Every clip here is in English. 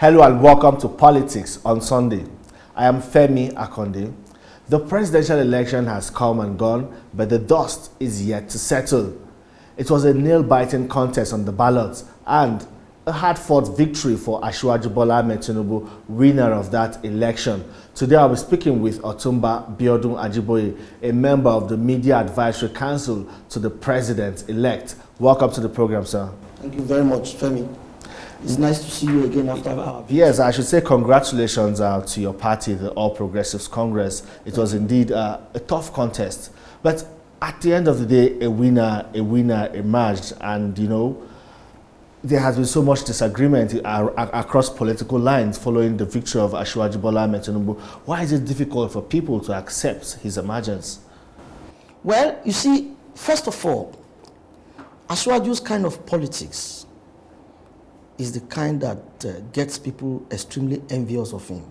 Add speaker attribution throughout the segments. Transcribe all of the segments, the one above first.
Speaker 1: Hello and welcome to Politics on Sunday. I am Femi Akonde. The presidential election has come and gone, but the dust is yet to settle. It was a nail-biting contest on the ballots and a hard-fought victory for Asiwaju Bola, Ahmed Tinubu, winner of that election. Today I'll be speaking with Otunba Biodun Ajiboye, a member of the Media Advisory Council to the President-elect. Welcome to the program, sir.
Speaker 2: Thank you very much, Femi. It's nice to see you again after our visit.
Speaker 1: Yes, I should say congratulations to your party, the All Progressives Congress. It was indeed a tough contest. But at the end of the day, a winner emerged. And, you know, there has been so much disagreement across political lines following the victory of Asiwaju Bola Ahmed Tinubu. Why is it difficult for people to accept his emergence?
Speaker 2: Well, you see, first of all, Asiwaju's kind of politics is the kind that gets people extremely envious of him.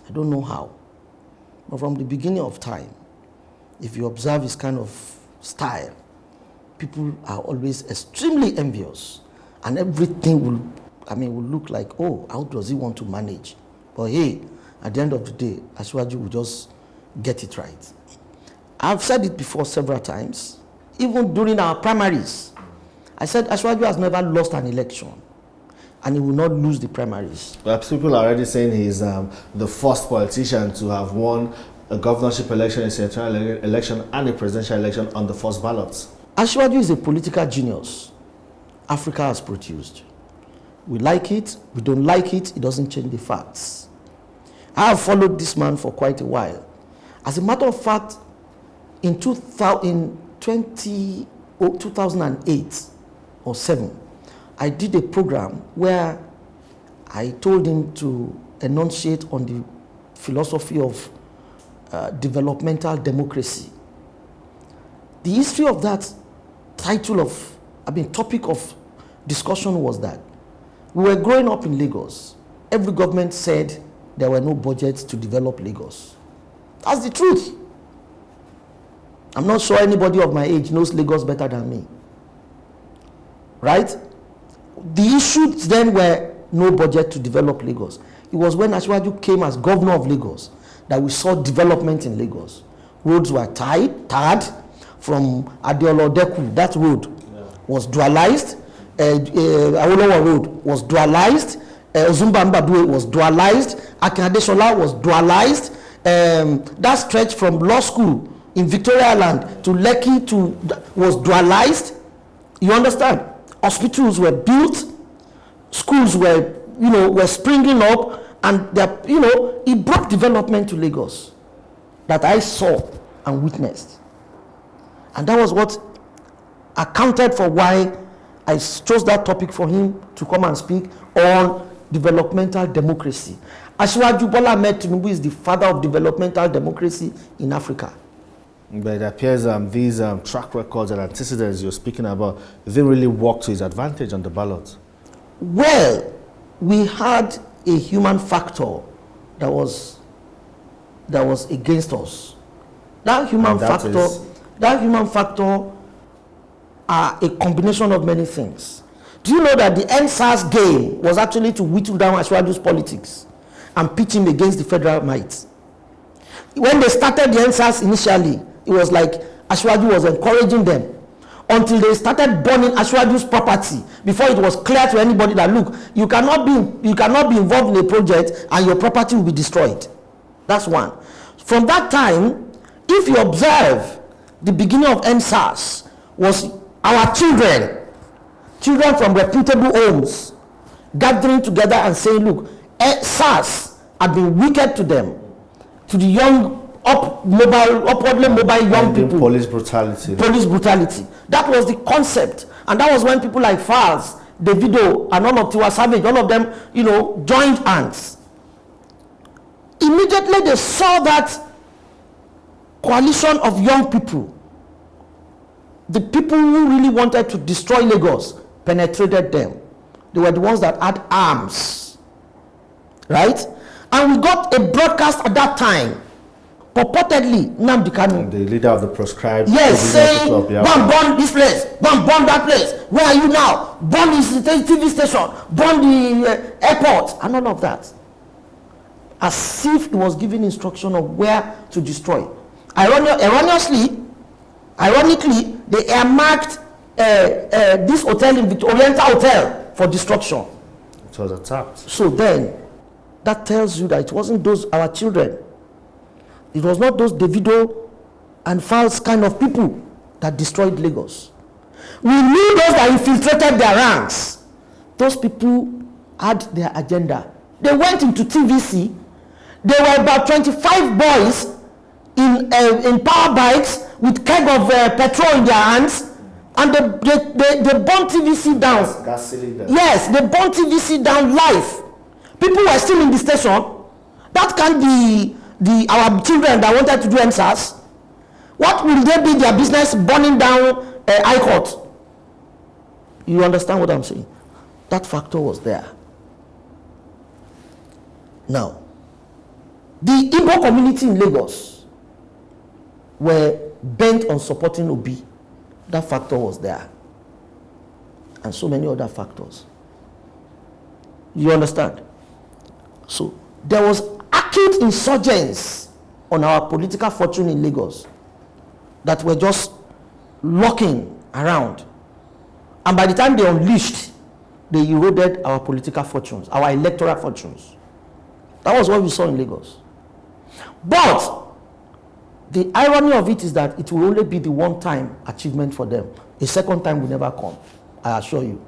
Speaker 2: I don't know how. But from the beginning of time, if you observe his kind of style, people are always extremely envious. And everything will look like, oh, how does he want to manage? But hey, at the end of the day, Asiwaju will just get it right. I've said it before several times, even during our primaries. I said Asiwaju has never lost an election, and he will not lose the primaries. Well,
Speaker 1: people are already saying he's the first politician to have won a governorship election, a senatorial election, and a presidential election on the first ballots.
Speaker 2: Asiwaju is a political genius Africa has produced. We like it, we don't like it, it doesn't change the facts. I have followed this man for quite a while. As a matter of fact, in 2008 or 7, I did a program where I told him to enunciate on the philosophy of developmental democracy. The history of that topic of discussion was that we were growing up in Lagos. Every government said there were no budgets to develop Lagos. That's the truth. I'm not sure anybody of my age knows Lagos better than me. Right? The issues then were no budget to develop Lagos. It was when Asiwaju came as governor of Lagos that we saw development in Lagos. Roads were tarred from Adeolo Deku. That road was dualized. Awolowo Road was dualized. Otunba Biodun was dualized. Adesola was dualized. That stretch from law school in Victoria Land to Lekki was dualized. You understand? Hospitals were built, schools were springing up, and it brought development to Lagos that I saw and witnessed. And that was what accounted for why I chose that topic for him to come and speak on developmental democracy. Asiwaju Bola Ahmed Tinubu is the father of developmental democracy in Africa.
Speaker 1: But it appears these track records and antecedents you're speaking about, they really work to his advantage on the ballot.
Speaker 2: Well, we had a human factor that was against us. That human factor are a combination of many things. Do you know that the NSAS game was actually to whittle down Asiwaju's politics and pitch him against the federal might? When they started the NSAS initially, it was like Asiwaju was encouraging them until they started burning Asiwaju's property before it was clear to anybody that, look, you cannot be involved in a project and your property will be destroyed. That's one. From that time, if you observe, the beginning of NSAS was our children from reputable homes gathering together and saying, look, SARS had been wicked to them, to the young upwardly mobile young people.
Speaker 1: Police brutality.
Speaker 2: That was the concept. And that was when people like Fars, Davido, and all of Tiwa Savage, all of them, joined hands. Immediately they saw that coalition of young people, the people who really wanted to destroy Lagos, penetrated them. They were the ones that had arms. Right? And we got a broadcast at that time purportedly Nnamdi Kanu,
Speaker 1: the leader of the proscribed,
Speaker 2: yes, saying, go and burn this place, go and burn that place. Where are you now? Burn this TV station, burn the airport, and all of that. As if he was giving instruction of where to destroy. Ironically, they earmarked this hotel in Oriental Hotel for destruction.
Speaker 1: It was attacked.
Speaker 2: So then, that tells you that it wasn't those our children. It was not those Davido and false kind of people that destroyed Lagos. We knew those that infiltrated their ranks. Those people had their agenda. They went into TVC. There were about 25 boys in power bikes with keg of petrol in their hands, and they burned TVC down.
Speaker 1: Gas cylinder.
Speaker 2: Yes, they burned TVC down live. People were still in the station. That can't be our children that wanted to do MSAS. What will they be their business burning down High Court? You understand what I'm saying? That factor was there. Now, the Igbo community in Lagos were bent on supporting Obi. That factor was there. And so many other factors. You understand? So, there was acute insurgents on our political fortune in Lagos that were just lurking around. And by the time they unleashed, they eroded our political fortunes, our electoral fortunes. That was what we saw in Lagos. But the irony of it is that it will only be the one-time achievement for them. A second time will never come, I assure you.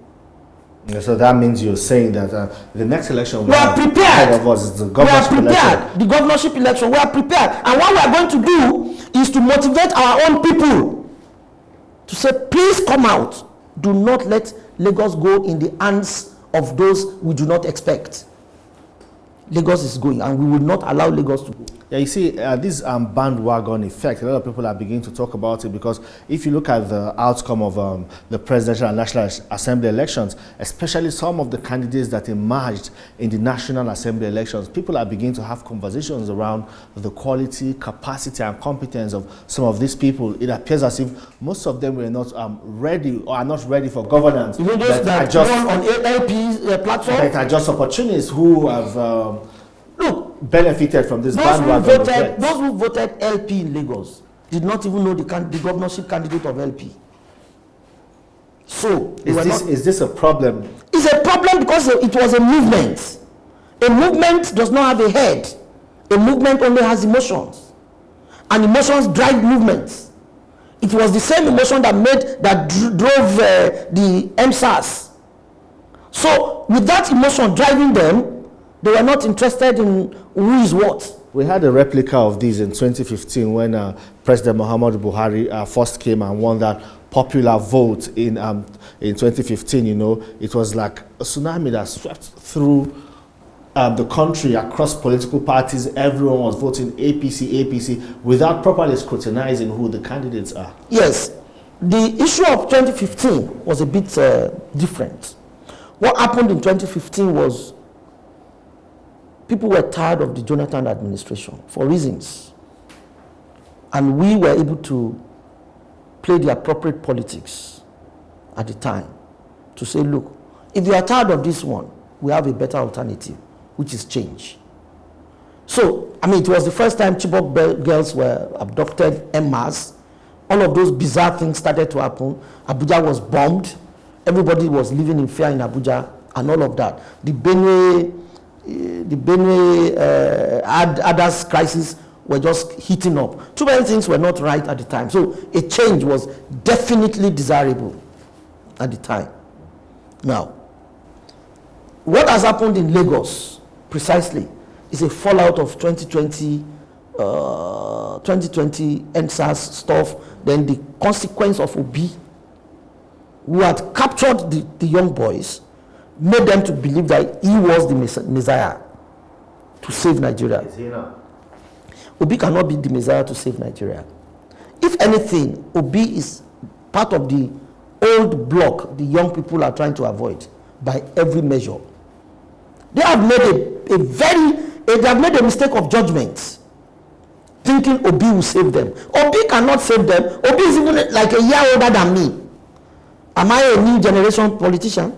Speaker 1: Yeah, so that means you're saying that the next election
Speaker 2: we are prepared.
Speaker 1: Ahead of us is the governorship election.
Speaker 2: The governorship election, we are prepared. And what we are going to do is to motivate our own people to say, please come out. Do not let Lagos go in the hands of those we do not expect. Lagos is going, and we will not allow Lagos to go.
Speaker 1: Yeah, you see, this bandwagon effect, a lot of people are beginning to talk about it, because if you look at the outcome of the presidential and national assembly elections, especially some of the candidates that emerged in the national assembly elections, people are beginning to have conversations around the quality, capacity, and competence of some of these people. It appears as if most of them were not ready, or are not ready for governance.
Speaker 2: You know, that just on LP's platform?
Speaker 1: That are just opportunists who have benefited from this
Speaker 2: bandwagon effect. Those who voted LP in Lagos did not even know the governorship candidate of LP. So
Speaker 1: is this a problem?
Speaker 2: It's a problem because it was a movement. A movement does not have a head. A movement only has emotions, and emotions drive movements. It was the same emotion that drove the MSAS. So with that emotion driving them, they were not interested in who is what.
Speaker 1: We had a replica of this in 2015 when President Muhammadu Buhari first came and won that popular vote in 2015. You know, it was like a tsunami that swept through the country across political parties. Everyone was voting APC without properly scrutinizing who the candidates are.
Speaker 2: Yes, the issue of 2015 was a bit different. What happened in 2015 was people were tired of the Jonathan administration for reasons. And we were able to play the appropriate politics at the time to say, look, if you are tired of this one, we have a better alternative, which is change. So, I mean, it was the first time Chibok girls were abducted en masse. All of those bizarre things started to happen. Abuja was bombed. Everybody was living in fear in Abuja and all of that. The Benue others crisis were just heating up. Too many things were not right at the time. So a change was definitely desirable at the time. Now, what has happened in Lagos precisely is a fallout of 2020 NSAS stuff, then the consequence of Obi, who had captured the young boys, made them to believe that he was the Messiah to save Nigeria.
Speaker 1: Is he not?
Speaker 2: Obi cannot be the Messiah to save Nigeria. If anything, Obi is part of the old block the young people are trying to avoid by every measure. They have made they have made a mistake of judgment. thinking Obi will save them. Obi cannot save them. Obi is even like a year older than me. Am I a new generation politician?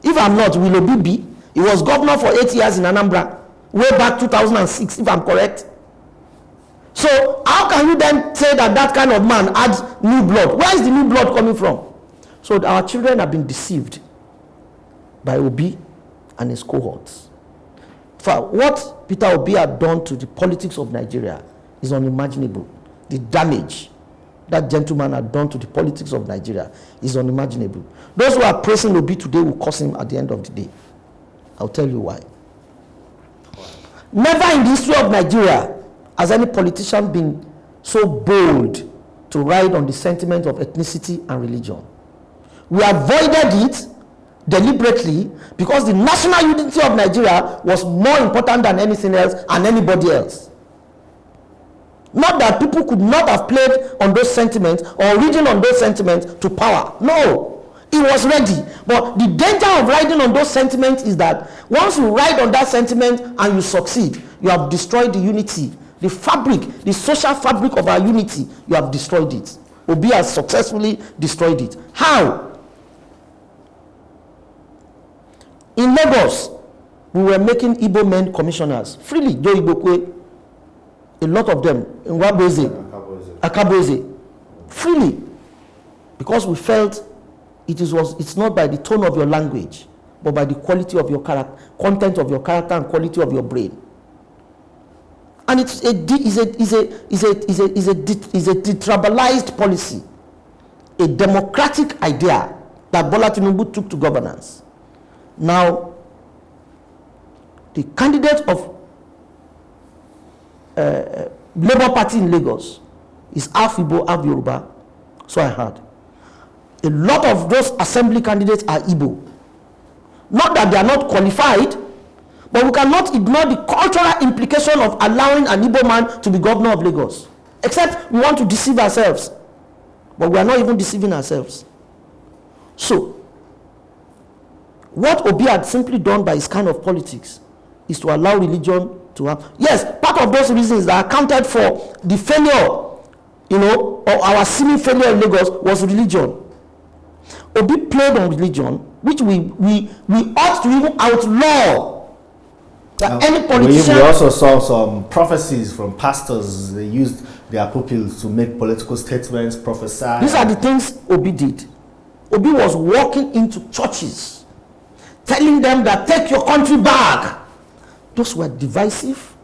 Speaker 2: If I'm not, will Obi be? He was governor for 8 years in Anambra, way back 2006, if I'm correct. So how can you then say that that kind of man adds new blood? Where is the new blood coming from? So our children have been deceived by Obi and his cohorts. For what Peter Obi had done to the politics of Nigeria is unimaginable. The damage that gentleman had done to the politics of Nigeria is unimaginable. Those who are praising Obi today will curse him at the end of the day. I'll tell you why. Never in the history of Nigeria has any politician been so bold to ride on the sentiment of ethnicity and religion. We avoided it deliberately because the national unity of Nigeria was more important than anything else and anybody else. Not that people could not have played on those sentiments or ridden on those sentiments to power. No, it was ready. But the danger of riding on those sentiments is that once you ride on that sentiment and you succeed, you have destroyed the unity, the fabric, the social fabric of our unity. You have destroyed it. Obi has successfully destroyed it. How? In Lagos, we were making Igbo men commissioners freely. Joe Igbokwe, a lot of them in Akaboeze, freely, because we felt it's not by the tone of your language, but by the quality of your character, content of your character, and quality of your brain. And it's a detribalized policy, a democratic idea that Bola Tinubu took to governance. Now, the candidate of Labour Party in Lagos is half Igbo, half Yoruba. So I heard. A lot of those assembly candidates are Igbo. Not that they are not qualified, but we cannot ignore the cultural implication of allowing an Igbo man to be governor of Lagos. Except we want to deceive ourselves. But we are not even deceiving ourselves. So, what Obi had simply done by his kind of politics is to allow religion to have. Yes, part of those reasons that accounted for the failure, or our seeming failure in Lagos was religion. Obi played on religion, which we ought to even outlaw. That any politician.
Speaker 1: We also saw some prophecies from pastors. They used their pupils to make political statements, prophesy.
Speaker 2: These are the things Obi did. Obi was walking into churches, telling them that take your country back. Those were divisive,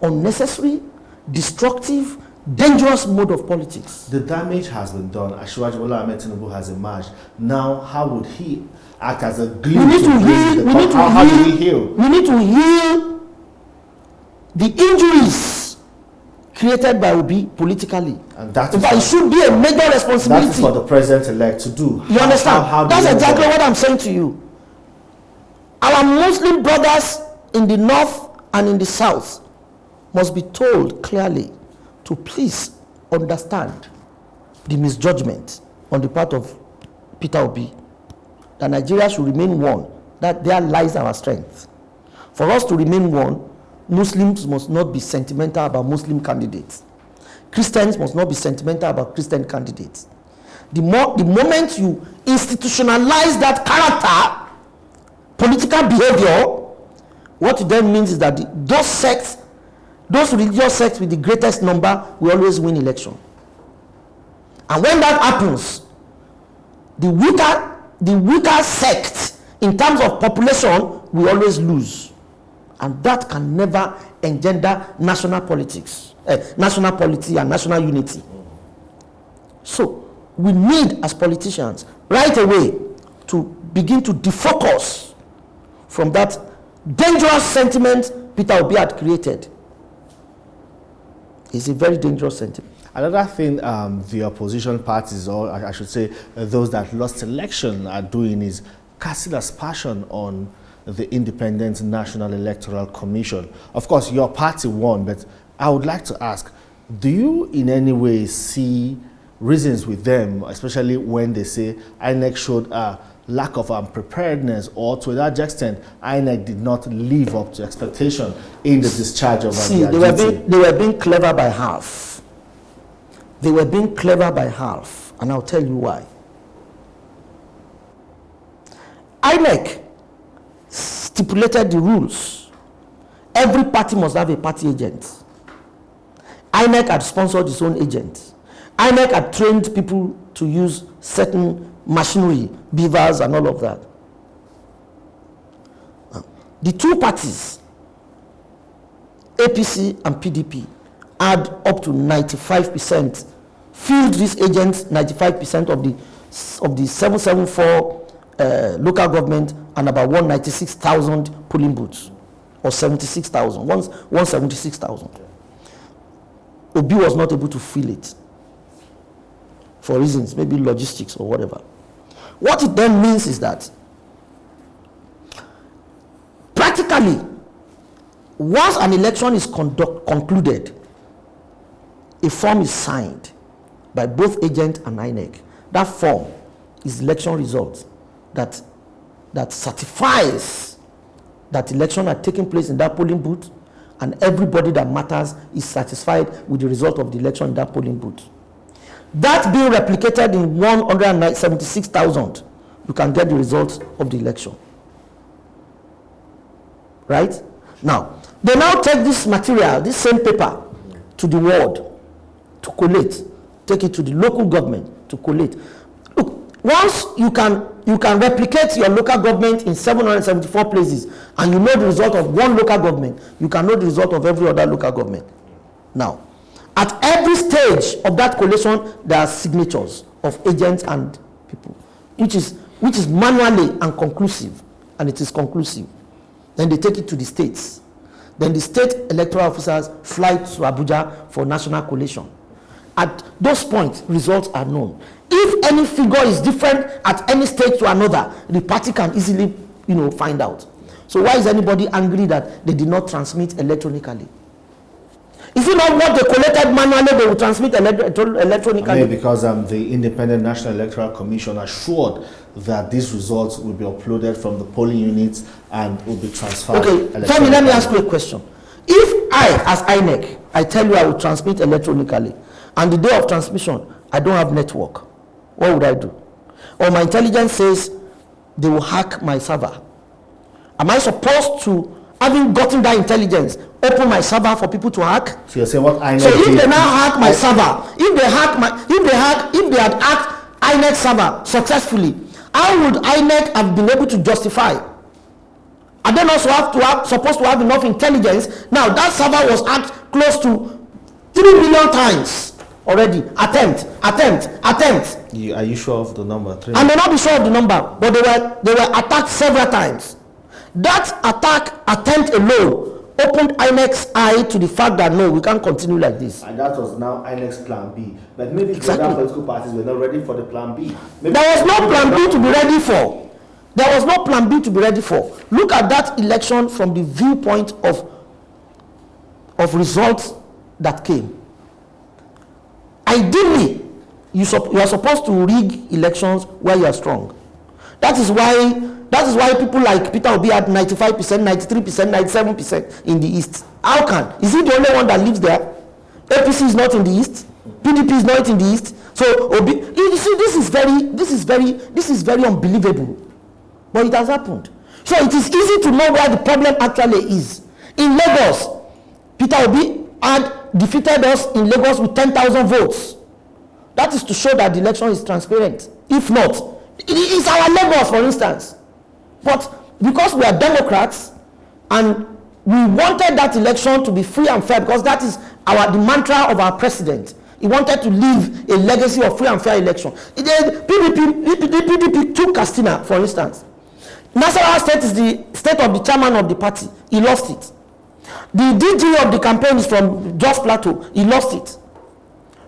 Speaker 2: unnecessary, destructive, dangerous mode of politics.
Speaker 1: The damage has been done. Asiwaju Bola Ahmed Tinubu has emerged. Now, how would he act as a glue?
Speaker 2: We need to heal.
Speaker 1: How do we heal?
Speaker 2: We need to heal the injuries created by Obi politically.
Speaker 1: And that
Speaker 2: it should be a major responsibility.
Speaker 1: That is for the president-elect to do.
Speaker 2: You understand? That's exactly what I'm saying to you. Our Muslim brothers in the north and in the south must be told clearly to please understand the misjudgment on the part of Peter Obi, that Nigeria should remain one, that there lies our strength. For us to remain one, Muslims must not be sentimental about Muslim candidates. Christians must not be sentimental about Christian candidates. The moment you institutionalize that character, political behavior, what it then means is that those religious sects with the greatest number will always win election. And when that happens, the weaker sect in terms of population will always lose. And that can never engender national politics, national polity and national unity. So we need, as politicians, right away to begin to defocus from that dangerous sentiment Peter Obi had created. It's a very dangerous sentiment.
Speaker 1: Another thing the opposition parties, or I should say those that lost election, are doing is casting aspersion on the Independent National Electoral Commission. Of course, your party won, but I would like to ask, do you in any way see reasons with them, especially when they say INEC showed lack of preparedness, or to a large extent, INEC did not live up to expectation in the discharge of
Speaker 2: See,
Speaker 1: their duty?
Speaker 2: they were being clever by half. They were being clever by half, and I'll tell you why. INEC stipulated the rules. Every party must have a party agent. INEC had sponsored its own agent. INEC had trained people to use certain machinery, beavers and all of that. The two parties, APC and PDP, had up to 95%, filled these agents 95% of the 774 local government and about 196,000 polling booths, or 76,000, 176,000. Obi was not able to fill it for reasons, maybe logistics or whatever. What it then means is that practically, once an election is concluded, a form is signed by both agent and INEC. That form is election results that certifies that election had taken place in that polling booth, and everybody that matters is satisfied with the result of the election in that polling booth. That being replicated in 176,000, you can get the results of the election. Right? Now, they now take this material, this same paper, to the ward to collate, take it to the local government to collate. Look, once you can replicate your local government in 774 places, and you know the result of one local government, you can know the result of every other local government. Now, at every stage of that collation, there are signatures of agents and people, which is manually and conclusive, and it is conclusive. Then they take it to the states. Then the state electoral officers fly to Abuja for national collation. At those points, results are known. If any figure is different at any state to another, the party can easily, find out. So why is anybody angry that they did not transmit electronically? Is it not what they collected manually they will transmit electronically?
Speaker 1: I mean, because the Independent National Electoral Commission assured that these results will be uploaded from the polling units and will be transferred.
Speaker 2: Okay, Tommy, let me ask you a question. If I, as INEC, I tell you I will transmit electronically, and the day of transmission, I don't have network, what would I do? Or my intelligence says they will hack my server. Am I supposed to, having gotten that intelligence, open my server for people to hack?
Speaker 1: So you're saying what INEC
Speaker 2: So if they now hack my server, if they had hacked INEC server successfully, how would INEC have been able to justify? Are they not supposed to have enough intelligence? Now that server was hacked close to 3 million times already. Attempt.
Speaker 1: Are you sure of the number? 3
Speaker 2: I may not be sure of the number, but they were attacked several times. That attempt alone opened INEC's eye to the fact that no, we can't continue like this.
Speaker 1: And that was now INEC's plan B. But maybe exactly. Other political parties were not ready for the plan B. Maybe
Speaker 2: there was no plan B to be ready for. There was no plan B to be ready for. Look at that election from the viewpoint of results that came. Ideally, you are supposed to rig elections where you are strong. That is why people like Peter Obi had 95%, 93%, 97% in the East. How can? Is he the only one that lives there? APC is not in the East. PDP is not in the East. So Obi, you see, this is very unbelievable. But it has happened. So it is easy to know where the problem actually is. In Lagos, Peter Obi had defeated us in Lagos with 10,000 votes. That is to show that the election is transparent. If not, it is our Lagos, for instance. But because we are Democrats and we wanted that election to be free and fair, because that is the mantra of our president. He wanted to leave a legacy of free and fair election. PDP took Katsina, for instance. Nasarawa State is the state of the chairman of the party. He lost it. The DG of the campaign is from Jos Plateau. He lost it.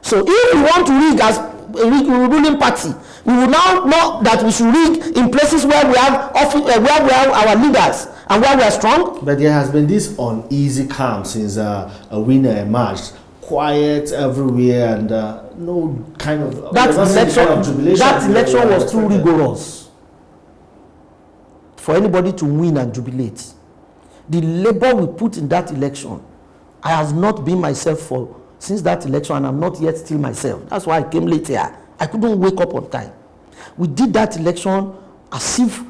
Speaker 2: So if we want to rig as a ruling party, we will now know that we should rig in places where we have our leaders and where we are strong.
Speaker 1: But there has been this uneasy calm since a winner emerged. Quiet everywhere and no kind of
Speaker 2: that election was too rigorous. for anybody to win and jubilate. The labor we put in that election, I have not been myself since that election, and I'm not yet still myself. That's why I came late here. I couldn't wake up on time. We did that election as if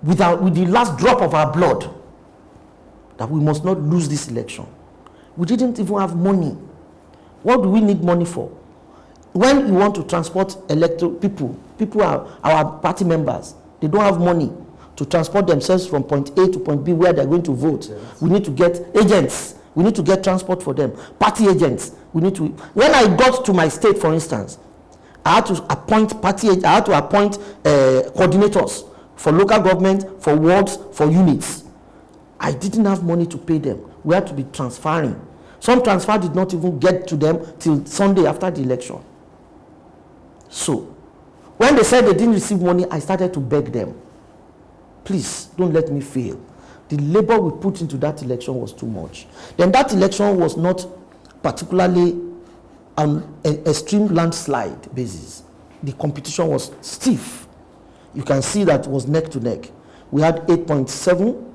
Speaker 2: with the last drop of our blood, that we must not lose this election. We didn't even have money. What do we need money for? When you want to transport electoral people are our party members. They don't have money to transport themselves from point A to point B where they're going to vote. Yes. We need to get agents. We need to get transport for them. Party agents. When I got to my state, for instance, I had to appoint coordinators for local government, for wards, for units. I didn't have money to pay them. We had to be transferring. Some transfer did not even get to them till Sunday after the election. So, when they said they didn't receive money, I started to beg them. Please, don't let me fail. The labor we put into that election was too much. Then that election was not particularly on an extreme landslide basis. The competition was stiff. You can see that it was neck to neck. We had 8.7.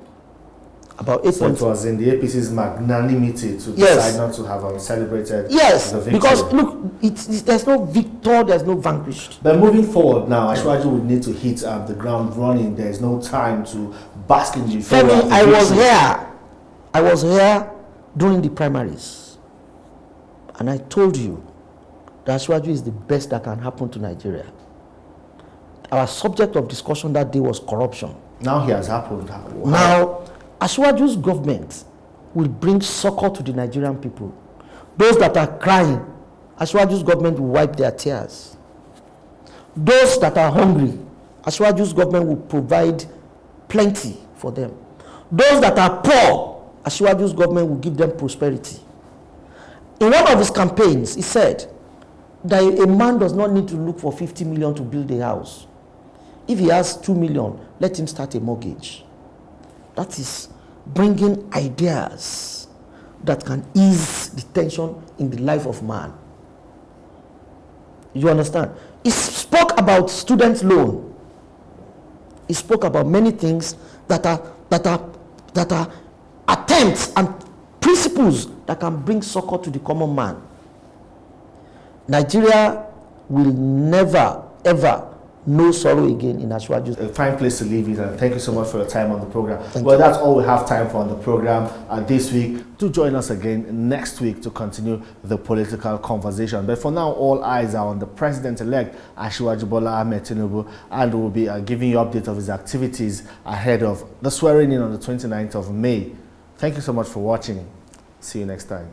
Speaker 2: About 8. So
Speaker 1: it was in the APC's magnanimity to decide not to have celebrated the victory.
Speaker 2: Because look, there's no victor, there's no vanquished.
Speaker 1: But moving forward now, Asiwaju would need to hit the ground running. There's no time to bask in the euphoria.
Speaker 2: I was here during the primaries, and I told you that Asiwaju is the best that can happen to Nigeria. Our subject of discussion that day was corruption.
Speaker 1: Now he has happened.
Speaker 2: Now, Asiwaju's government will bring succor to the Nigerian people. Those that are crying, Asiwaju's government will wipe their tears. Those that are hungry, Asiwaju's government will provide plenty for them. Those that are poor, Asiwaju's government will give them prosperity. In one of his campaigns, he said that a man does not need to look for 50 million to build a house. If he has 2 million, let him start a mortgage. That is bringing ideas that can ease the tension in the life of man. You understand? He spoke about student loan. He spoke about many things that are attempts and principles that can bring succor to the common man. Nigeria will never, ever no sorrow again in Asiwaju.
Speaker 1: A fine place to leave it, and thank you so much for your time on the program. That's all we have time for on the program this week. Do join us again next week to continue the political conversation. But for now, all eyes are on the president-elect Asiwaju Bola Ahmed Tinubu, and we'll be giving you updates of his activities ahead of the swearing in on the 29th of May. Thank you so much for watching. See you next time.